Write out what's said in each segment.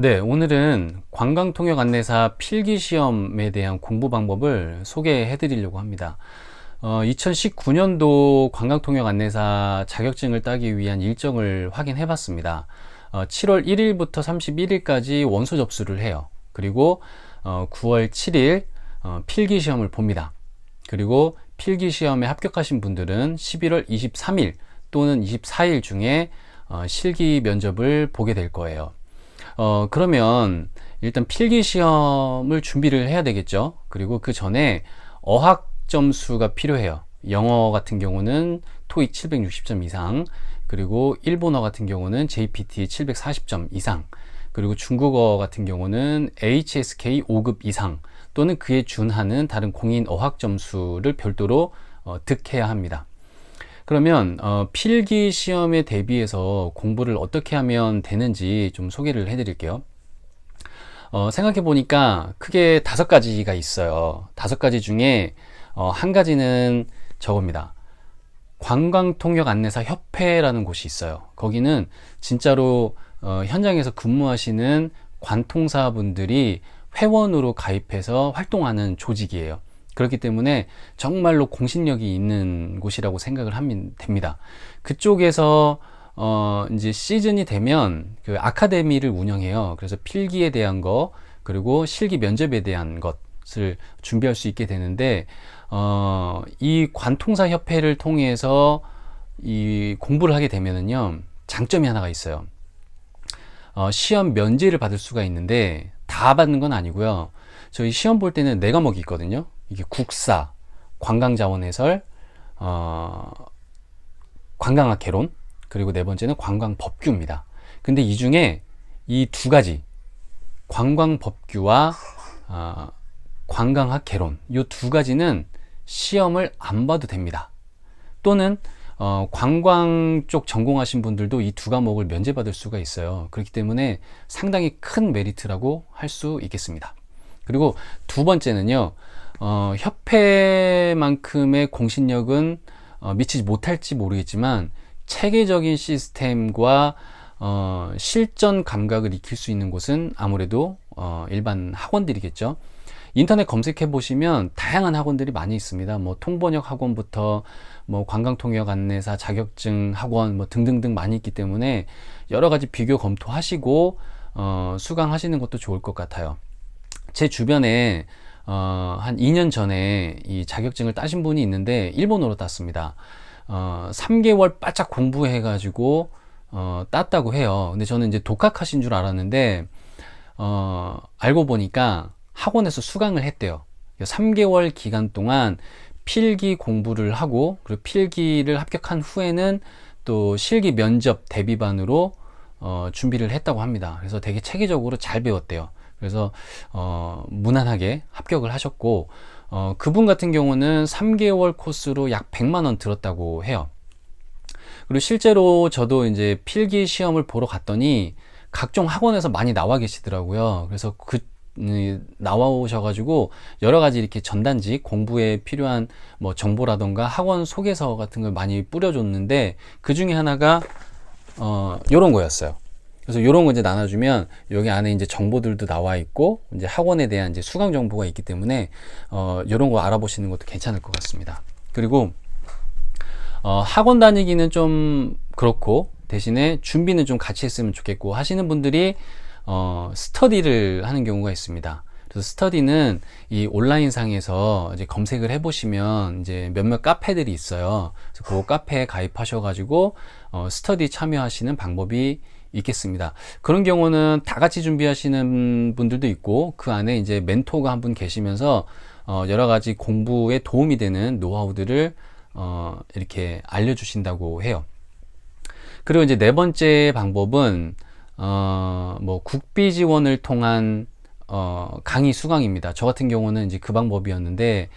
네, 오늘은 관광통역안내사 필기시험에 대한 공부 방법을 소개해 드리려고 합니다. 2019년도 관광통역안내사 자격증을 따기 위한 일정을 확인해 봤습니다. 7월 1일부터 31일까지 원서 접수를 해요. 그리고 9월 7일 필기시험을 봅니다. 그리고 필기시험에 합격하신 분들은 11월 23일 또는 24일 중에 실기 면접을 보게 될 거예요. 그러면 일단 필기 시험을 준비를 해야 되겠죠. 그리고 그 전에 어학 점수가 필요해요. 영어 같은 경우는 토익 760점 이상, 그리고 일본어 같은 경우는 JPT 740점 이상, 그리고 중국어 같은 경우는 HSK 5급 이상 또는 그에 준하는 다른 공인 어학 점수를 별도로 득해야 합니다. 그러면 필기 시험에 대비해서 공부를 어떻게 하면 되는지 좀 소개를 해 드릴게요. 생각해 보니까 크게 5가지가 있어요. 5가지 중에 한 가지는 저겁니다. 관광통역안내사 협회라는 곳이 있어요. 거기는 진짜로 현장에서 근무하시는 관통사분들이 회원으로 가입해서 활동하는 조직이에요. 그렇기 때문에 정말로 공신력이 있는 곳이라고 생각을 하면 됩니다. 그쪽에서 이제 시즌이 되면 그 아카데미를 운영해요. 그래서 필기에 대한 거, 그리고 실기 면접에 대한 것을 준비할 수 있게 되는데, 이 관통사 협회를 통해서 이 공부를 하게 되면은요, 장점이 하나가 있어요. 시험 면제를 받을 수가 있는데 다 받는 건 아니고요. 저희 시험 볼 때는 4과목이 있거든요. 이게 국사, 관광자원해설, 관광학 개론, 그리고 4번째는 관광법규입니다. 근데 이 중에 이 2가지, 관광법규와 관광학 개론, 이 2가지는 시험을 안 봐도 됩니다. 또는 관광 쪽 전공하신 분들도 이 2과목을 면제받을 수가 있어요. 그렇기 때문에 상당히 큰 메리트라고 할 수 있겠습니다. 그리고 2번째는요, 협회만큼의 공신력은 미치지 못할지 모르겠지만 체계적인 시스템과 실전 감각을 익힐 수 있는 곳은 아무래도 일반 학원들이겠죠. 인터넷 검색해 보시면 다양한 학원들이 많이 있습니다. 뭐 통번역 학원부터 뭐 관광통역 안내사 자격증 학원 뭐 등등등 많이 있기 때문에 여러 가지 비교 검토하시고 수강하시는 것도 좋을 것 같아요. 제 주변에 한 2년 전에 이 자격증을 따신 분이 있는데 일본어로 땄습니다. 3개월 바짝 공부해 가지고 땄다고 해요. 근데 저는 이제 독학하신 줄 알았는데 알고 보니까 학원에서 수강을 했대요. 3개월 기간 동안 필기 공부를 하고, 그리고 필기를 합격한 후에는 또 실기 면접 대비반으로 준비를 했다고 합니다. 그래서 되게 체계적으로 잘 배웠대요. 그래서 무난하게 합격을 하셨고, 그분 같은 경우는 3개월 코스로 약 100만 원 들었다고 해요. 그리고 실제로 저도 이제 필기 시험을 보러 갔더니 각종 학원에서 많이 나와 계시더라고요. 그래서 나와오셔가지고 여러 가지 이렇게 전단지 공부에 필요한 뭐 정보라던가 학원 소개서 같은 걸 많이 뿌려줬는데 그 중에 하나가 요런 거였어요. 그래서 요런 거 이제 나눠주면 여기 안에 이제 정보들도 나와 있고 이제 학원에 대한 이제 수강 정보가 있기 때문에 요런 거 알아보시는 것도 괜찮을 것 같습니다. 그리고 학원 다니기는 좀 그렇고 대신에 준비는 좀 같이 했으면 좋겠고 하시는 분들이 스터디를 하는 경우가 있습니다. 그래서 스터디는 이 온라인상에서 이제 검색을 해보시면 이제 몇몇 카페들이 있어요. 그래서 그 카페에 가입하셔가지고 스터디 참여하시는 방법이 있겠습니다. 그런 경우는 다 같이 준비하시는 분들도 있고 그 안에 이제 멘토가 한 분 계시면서 여러 가지 공부에 도움이 되는 노하우들을 이렇게 알려주신다고 해요. 그리고 이제 4번째 방법은 뭐 국비 지원을 통한 강의 수강입니다. 저 같은 경우는 이제 그 방법이었는데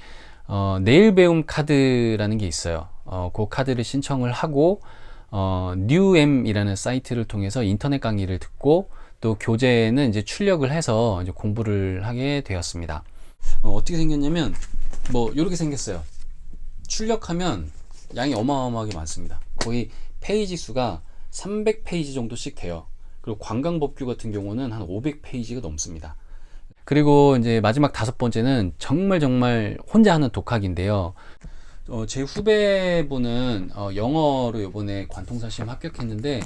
내일 배움 카드라는 게 있어요. 그 카드를 신청을 하고 뉴엠이라는 사이트를 통해서 인터넷 강의를 듣고 또 교재는 이제 출력을 해서 이제 공부를 하게 되었습니다. 어떻게 생겼냐면 뭐 이렇게 생겼어요. 출력하면 양이 어마어마하게 많습니다. 거의 페이지 수가 300페이지 정도씩 돼요. 그리고 관광법규 같은 경우는 한 500페이지가 넘습니다. 그리고 이제 마지막 5번째는 정말 혼자 하는 독학인데요. 제 후배분은 영어로 이번에 관통사 시험 합격했는데,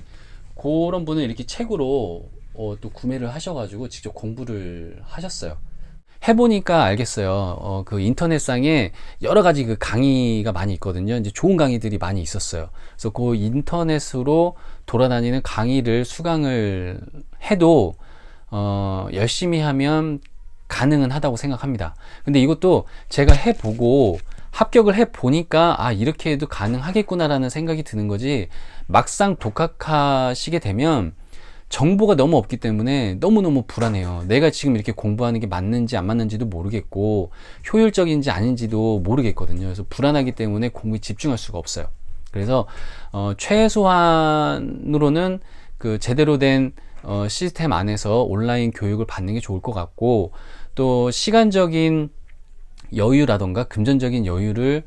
그런 분은 이렇게 책으로 또 구매를 하셔가지고 직접 공부를 하셨어요. 해보니까 알겠어요. 그 인터넷상에 여러 가지 그 강의가 많이 있거든요. 이제 좋은 강의들이 많이 있었어요. 그래서 그 인터넷으로 돌아다니는 강의를 수강을 해도 열심히 하면 가능은 하다고 생각합니다. 근데 이것도 제가 해보고 합격을 해보니까 아, 이렇게 해도 가능하겠구나라는 생각이 드는 거지, 막상 독학하시게 되면 정보가 너무 없기 때문에 너무너무 불안해요. 내가 지금 이렇게 공부하는 게 맞는지 안 맞는지도 모르겠고 효율적인지 아닌지도 모르겠거든요. 그래서 불안하기 때문에 공부에 집중할 수가 없어요. 그래서 최소한으로는 그 제대로 된 시스템 안에서 온라인 교육을 받는 게 좋을 것 같고, 또 시간적인 여유라던가 금전적인 여유를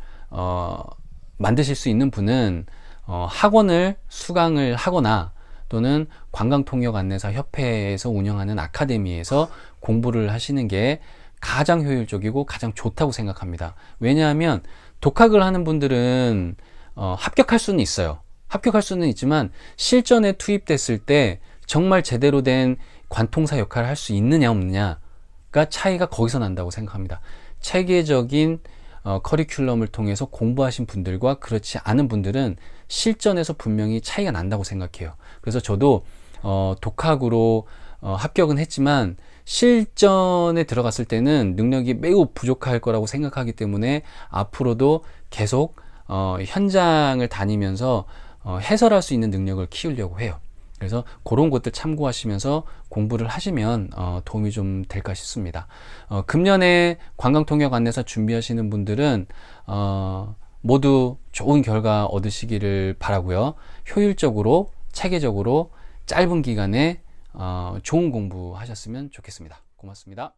만드실 수 있는 분은 학원을 수강을 하거나 또는 관광통역안내사 협회에서 운영하는 아카데미에서 공부를 하시는 게 가장 효율적이고 가장 좋다고 생각합니다. 왜냐하면 독학을 하는 분들은 합격할 수는 있어요. 합격할 수는 있지만 실전에 투입됐을 때 정말 제대로 된 관통사 역할을 할 수 있느냐 없느냐가 차이가 거기서 난다고 생각합니다. 체계적인 커리큘럼을 통해서 공부하신 분들과 그렇지 않은 분들은 실전에서 분명히 차이가 난다고 생각해요. 그래서 저도 독학으로 합격은 했지만 실전에 들어갔을 때는 능력이 매우 부족할 거라고 생각하기 때문에 앞으로도 계속 현장을 다니면서 해설할 수 있는 능력을 키우려고 해요. 그래서 그런 것들 참고하시면서 공부를 하시면 도움이 좀 될까 싶습니다. 금년에 관광통역 안내사 준비하시는 분들은 모두 좋은 결과 얻으시기를 바라고요. 효율적으로, 체계적으로 짧은 기간에 좋은 공부 하셨으면 좋겠습니다. 고맙습니다.